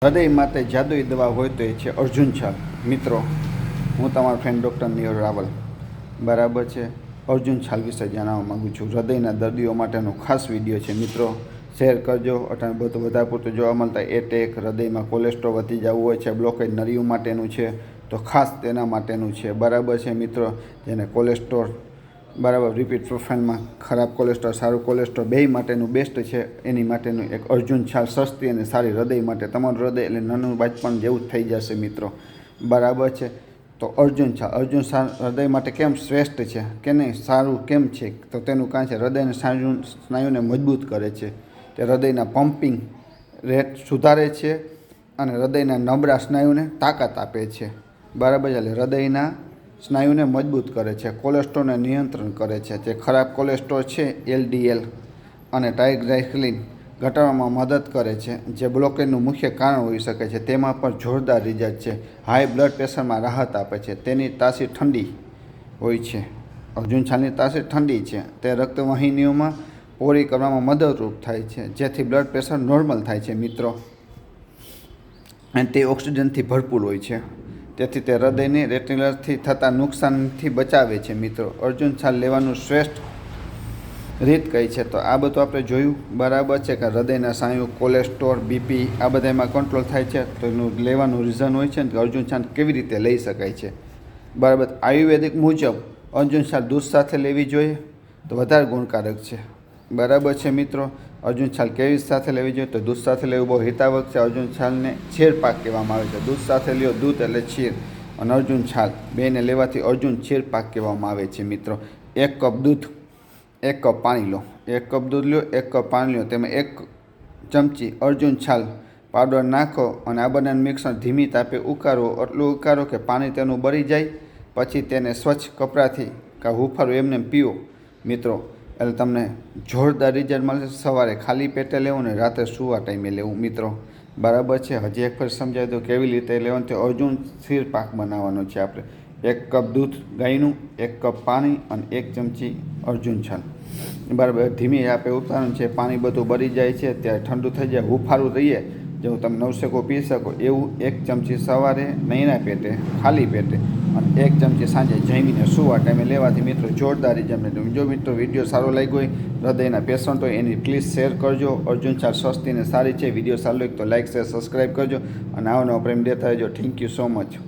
હૃદય માટે જાદુઈ દવા હોય તો એ છે અર્જુન છાલ. મિત્રો, હું તમારો ફ્રેન્ડ ડૉક્ટર નિયર રાવલ. બરાબર છે. અર્જુન છાલ વિશે જણાવવા માગું છું. હૃદયના દર્દીઓ માટેનો ખાસ વિડીયો છે. મિત્રો, શેર કરજો. અટાણે બધું વધારે પૂરતું જોવા મળતા એટેક, હૃદયમાં કોલેસ્ટ્રોલ વધી જવું હોય છે, બ્લોકેજ નળીઓ માટેનું છે, તો ખાસ તેના માટેનું છે. બરાબર છે મિત્રો, જેને કોલેસ્ટ્રોલ બરાબર રિપીટ પ્રોફાઇલમાં ખરાબ કોલેસ્ટ્રોલ, સારું કોલેસ્ટ્રોલ બે માટેનું બેસ્ટ છે. એની માટેનું એક અર્જુન છાલ સસ્તી અને સારી હૃદય માટે. તમારું હૃદય એટલે નાનું બાળપણ જેવું જ થઈ જશે મિત્રો. બરાબર છે. તો અર્જુન છાલ હૃદય માટે કેમ શ્રેષ્ઠ છે કે નહીં, સારું કેમ છે, તો તેનું કારણ છે હૃદયના સ્નાયુને મજબૂત કરે છે. તે હૃદયના પમ્પિંગ રેટ સુધારે છે અને હૃદયના નબળા સ્નાયુને તાકાત આપે છે. બરાબર છે. એટલે હૃદયના સ્નાયુને મજબૂત કરે છે, કોલેસ્ટ્રોલને નિયંત્રણ કરે છે. જે ખરાબ કોલેસ્ટ્રોલ છે એલડીએલ અને ટ્રાઇગ્લિસરાઇડ ઘટાડવામાં મદદ કરે છે, જે બ્લોકેજનું મુખ્ય કારણ હોઈ શકે છે. તેમાં પણ જોરદાર રિઝલ્ટ છે. હાઈ બ્લડ પ્રેશરમાં રાહત આપે છે. તેની તાસીર ઠંડી હોય છે. અર્જુન છાલની તાસીર ઠંડી છે. તે રક્તવાહિનીઓમાં પહોળી કરવામાં મદદરૂપ થાય છે, જેથી બ્લડ પ્રેશર નોર્મલ થાય છે મિત્રો. અને તે ઓક્સિજનથી ભરપૂર હોય છે, તેથી તે હૃદયને રેટિનલથી થતા નુકસાનથી બચાવે છે મિત્રો. અર્જુન છાલ લેવાનું શ્રેષ્ઠ રીત કઈ છે, તો આ બધું આપણે જોયું. બરાબર છે કે હૃદયના સ્નાયુ, કોલેસ્ટ્રોલ, બીપી આ બધામાં કંટ્રોલ થાય છે. તો એનું લેવાનું રીઝન હોય છે ને કે અર્જુન છાલ કેવી રીતે લઈ શકાય છે. બરાબર. આયુર્વેદિક મુજબ અર્જુન છાલ દૂધ સાથે લેવી જોઈએ તો વધારે ગુણકારક છે. બરાબર છે મિત્રો. અર્જુન છાલ કેવી સાથે લેવી જોઈએ, તો દૂધ સાથે લેવું બહુ હિતાવક છે. અર્જુન છાલને છેર પાક કહેવામાં આવે છે. દૂધ સાથે લ્યો, દૂધ એટલે છેર, અને અર્જુન છાલ બેને લેવાથી અર્જુન છેર પાક કહેવામાં આવે છે મિત્રો. 1 કપ દૂધ, 1 કપ પાણી લો. 1 કપ દૂધ લો, 1 કપ પાણી લો, તેમાં 1 ચમચી અર્જુન છાલ પાવડર નાખો અને આ બંનેનું મિશ્રણ ધીમી તાપે ઉકાળો. એટલું ઉકાળો કે પાણી તેનું બળી જાય. પછી તેને સ્વચ્છ કપડાથી કાં હુંફાળું એમને પીવો મિત્રો. એટલે તમને જોરદાર રિઝલ્ટ મળશે. સવારે ખાલી પેટે લેવું ને રાત્રે સૂવા ટાઈમે લેવું મિત્રો. બરાબર છે. હજી એક ફર સમજાવી દો કેવી રીતે લેવાનું. તો અર્જુન શીર પાક બનાવવાનો છે આપણે. 1 કપ દૂધ ગાયનું, 1 કપ પાણી અને 1 ચમચી અર્જુન છાલ. બરાબર. ધીમી આપણે ઉતારવાનું છે. પાણી બધું બળી જાય છે, ત્યારે ઠંડુ થઈ જાય, હુંફાળું રહીએ, જેવું તમે નવશેકો પી શકો એવું 1 ચમચી સવારે નહીંના પેટે, ખાલી પેટે, અને 1 ચમચી સાંજે જમીને સૂવા ટાઈમે લેવાથી મિત્રો જોરદાર રિઝલ્ટ મળે. જો મિત્રો વિડીયો સારો લાગ્યો હોય, હૃદયના પેશન્ટ હોય, એની પ્લીઝ શેર કરજો. અર્જુન છાલ સસ્તી અને સારી છે. વિડીયો સારો લાગ્યો તો લાઇક, શેર, સબસ્ક્રાઈબ કરજો અને આવો નવો પ્રેમ દેતા રહેજો. Thank you so much.